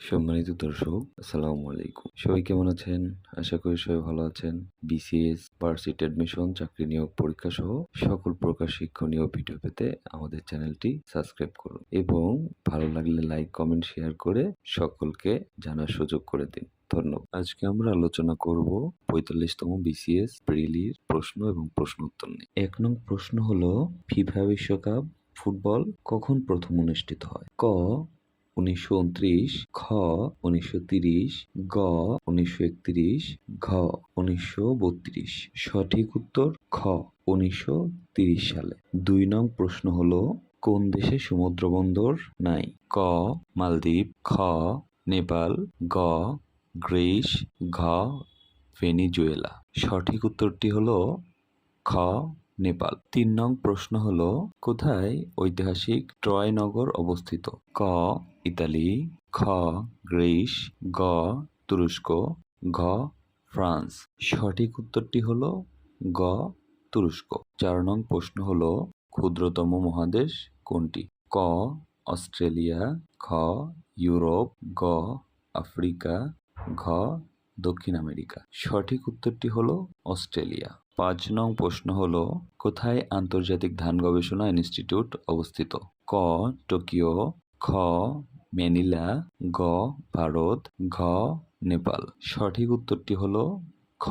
সম্মানিত দর্শক, আসসালামু আলাইকুম। সবাই কেমন আছেন? আশা করি সবাই ভালো আছেন। বিসিএস, ভার্সিটি অ্যাডমিশন, চাকরি নিয়োগ পরীক্ষা সহ সকল প্রকার শিক্ষণীয় ভিডিও পেতে আমাদের চ্যানেলটি সাবস্ক্রাইব করুন এবং ভালো লাগলে লাইক, কমেন্ট, শেয়ার করে সকলকে জানার সুযোগ করে দিন। ধন্যবাদ। আজকে আমরা আলোচনা করব ৪৫তম বিসিএস প্রিলির প্রশ্ন এবং প্রশ্ন উত্তর নিয়ে। ১ নং প্রশ্ন হলো, ফিফা বিশ্বকাপ ফুটবল কখন প্রথম অনুষ্ঠিত হয়? ক ১৯২৯, খ ১৯৩০, গ ১৯৩১, ঘ ১৯৩২। সঠিক উত্তর খ ১৯৩০ সালে। ২ নং প্রশ্ন হলো, কোন দেশে সমুদ্র বন্দর নাই? ক মালদ্বীপ, খ নেপাল, গ গ্রিস, ঘ ভেনিজুয়েলা। সঠিক উত্তরটি হলো খ নেপাল। ৩ নং প্রশ্ন হলো, কোথায় ঐতিহাসিক ট্রয় নগর অবস্থিত? ক ইতালি, খ গ্রিস, গ তুরস্ক, ঘ ফ্রান্স। সঠিক উত্তরটি হলো গ তুরস্ক। ৪ নং প্রশ্ন হলো, ক্ষুদ্রতম মহাদেশ কোনটি? ক অস্ট্রেলিয়া, খ ইউরোপ, গ আফ্রিকা, ঘ দক্ষিণ আমেরিকা। সঠিক উত্তরটি হলো অস্ট্রেলিয়া। ৫ নং প্রশ্ন হলো, কোথায় আন্তর্জাতিক ধান গবেষণা ইনস্টিটিউট অবস্থিত? ক টোকিও, খ ম্যানিলা, গ ভারত, ঘ নেপাল। সঠিক উত্তরটি হলো খ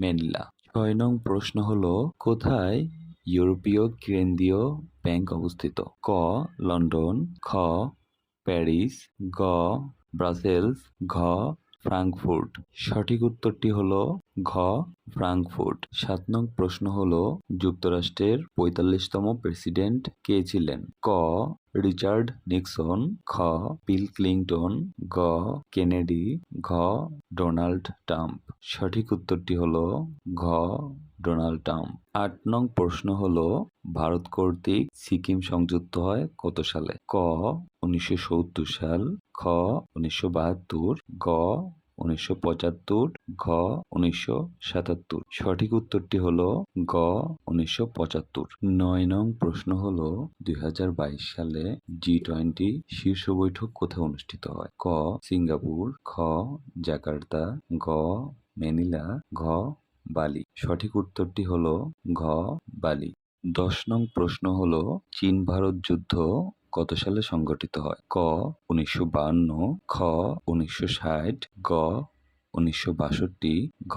ম্যানিলা। ৬ নং প্রশ্ন হলো, কোথায় ইউরোপীয় কেন্দ্রীয় ব্যাংক অবস্থিত? ক লন্ডন, খ প্যারিস, গ ব্রাসেলস, ঘ ফ্রাঙ্কফুর্ট। সঠিক উত্তরটি হলো ঘ ফ্রাঙ্কফুর্ট। ৭ নং প্রশ্ন হলো, যুক্তরাষ্ট্রের ৪৫তম প্রেসিডেন্ট কে ছিলেন? ক রিচার্ড নিক্সন, খ বিল ক্লিনটন, গ কেনেডি, ঘ ডোনাল্ড ট্রাম্প। সঠিক উত্তরটি হলো ঘ ডোনাল্ড ট্রাম্প। ৮ নং প্রশ্ন হলো, ভারত কর্তৃক সিকিম সংযুক্ত হয় কত সালে? ক ১৯৭০ সাল, খ ১৯৭২, গ ১৯৭৫, ঘ ১৯৭৭। সঠিক উত্তরটি হলো গ ১৯৭৫। ৯ নং প্রশ্ন হলো, ২০২২ সালে জি-20 শীর্ষ বৈঠক কোথায় অনুষ্ঠিত হয়? ক সিঙ্গাপুর, খ জাকার্তা, গ ম্যানিলা, ঘ বালি। সঠিক উত্তরটি হলো ঘ বালি। ১০ নং প্রশ্ন হলো, চীন ভারত যুদ্ধ কত সালে সংঘটিত হয়? ক ১৯৫২, খ ১৯৬০, গ ১৯৬২, ঘ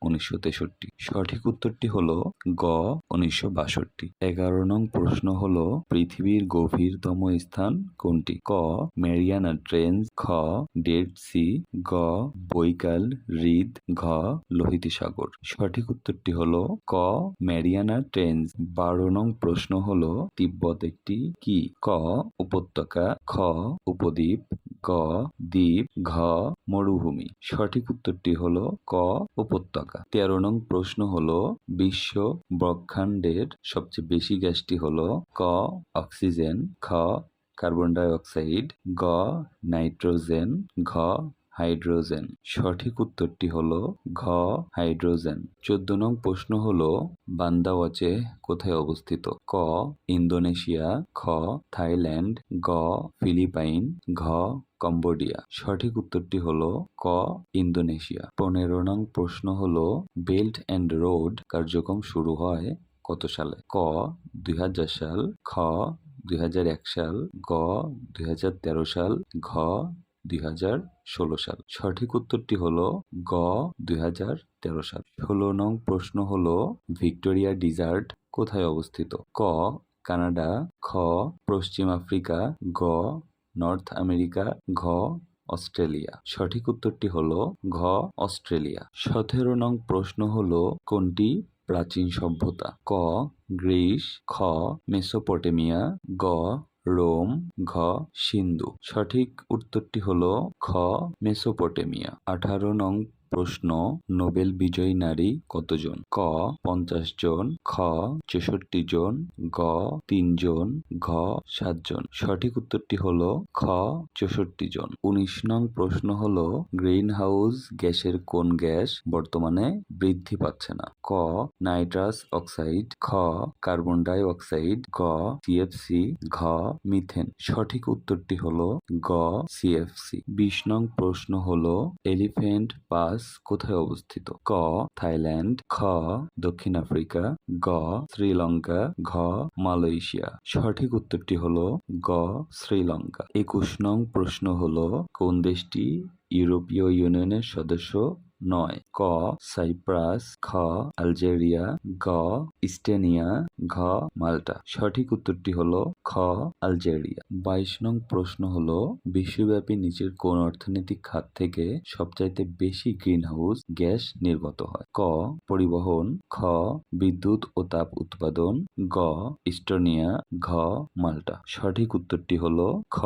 ১৯৬৩। সঠিক উত্তরটি হলো গ ১৯৬২। ১১ নং প্রশ্ন হলো, পৃথিবীর গভীরতম স্থান কোনটি? ক ম্যারিয়ানা ট্রেঞ্চ, খ ডেড সি, গ বৈকাল হ্রদ, ঘ লোহিত সাগর। সঠিক উত্তরটি হলো ক ম্যারিয়ানা ট্রেঞ্চ। ১২ নং প্রশ্ন হলো, তিব্বত একটি কি? ক উপত্যকা, খ উপদ্বীপ, গ দ্বীপ, ঘ মরুভূমি। সঠিক উত্তরটি হলো ক উপত্যকা। ১৩ নং প্রশ্ন হলো, বিশ্ব ব্রহ্মাণ্ডের সবচেয়ে বেশি গ্যাসটি হলো? ক অক্সিজেন, খ কার্বন ডাই অক্সাইড, গ নাইট্রোজেন, ঘ হাইড্রোজেন। সঠিক উত্তরটি হলো ঘ হাইড্রোজেন। ১৪ নং প্রশ্ন হলো, বান্দাওয়াচে কোথায় অবস্থিত? ক ইন্দোনেশিয়া, খ থাইল্যান্ড, গ ফিলিপাইন, ঘ কম্বোডিয়া। সঠিক উত্তরটি হলো ক ইন্দোনেশিয়া। ১৫ নং প্রশ্ন হলো, বেল্ট অ্যান্ড রোড কার্যক্রম শুরু হয় কত সালে? ক ২০০০ সাল, খ ২০০১ সাল, গ ২০১৩ সাল, ঘ ২০১৬ সাল। সঠিক উত্তরটি হলো গ ২০১৩ সাল। ১৬ নং প্রশ্ন হলো, ভিক্টোরিয়া ডিজার্ট কোথায় অবস্থিত? ক কানাডা, খ পশ্চিম আফ্রিকা, গ নর্থ আমেরিকা, ঘ অস্ট্রেলিয়া। সঠিক উত্তরটি হলো ঘ অস্ট্রেলিয়া। ১৭ নং প্রশ্ন হলো, কোনটি প্রাচীন সভ্যতা? ক গ্রিস, খ মেসোপটেমিয়া, গ রোম, ঘ সিন্ধু। সঠিক উত্তরটি হলো খ মেসোপটেমিয়া। ১৮ নং প্রশ্ন, নোবেল বিজয়ী নারী কতজন? ক 50 জন, খ 64 জন, গ 3 জন, ঘ 7 জন। সঠিক উত্তরটি হলো খ 64 জন। 19 নং প্রশ্ন হলো গ্রিন হাউস গ্যাসের কোন গ্যাস বর্তমানে বৃদ্ধি পাচ্ছে না? ক নাইট্রাস অক্সাইড, খ কার্বন ডাই অক্সাইড, গ সিএফসি, ঘ মিথেন। সঠিক উত্তরটি হলো গ সিএফসি। 20 নং প্রশ্ন হলো এলিফ্যান্ট পাস কোথায় অবস্থিত? ক থাইল্যান্ড, খ দক্ষিণ আফ্রিকা, গ শ্রীলঙ্কা, ঘ মালয়েশিয়া। সঠিক উত্তরটি হলো গ শ্রীলঙ্কা। 21 নং প্রশ্ন হলো কোন দেশটি ইউরোপীয় ইউনিয়নের সদস্য নয়? ক সাইপ্রাস, খ আলজেরিয়া, গ ইস্টোনিয়া, ঘ মাল্টা। সঠিক উত্তরটি হলো খ আলজেরিয়া। 22 নং প্রশ্ন হলো বিশ্বব্যাপী নিচের কোন অর্থনৈতিক খাত থেকে সবচাইতে বেশি গ্রিনহাউস গ্যাস নির্গত হয়? ক পরিবহন, খ বিদ্যুৎ ও তাপ উৎপাদন, গ ইস্টোনিয়া, ঘ মাল্টা। সঠিক উত্তরটি হলো খ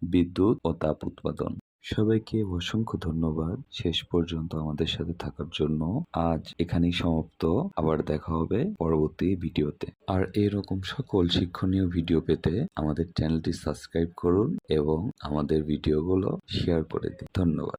বিদ্যুৎ ও তাপ উৎপাদন। সবাইকে অসংখ্য ধন্যবাদ শেষ পর্যন্ত আমাদের সাথে থাকার জন্য। আজ এখানেই সমাপ্ত। আবার দেখা হবে পরবর্তী ভিডিওতে। আর এরকম সকল শিক্ষণীয় ভিডিও পেতে আমাদের চ্যানেলটি সাবস্ক্রাইব করুন এবং আমাদের ভিডিওগুলো শেয়ার করে দিন। ধন্যবাদ।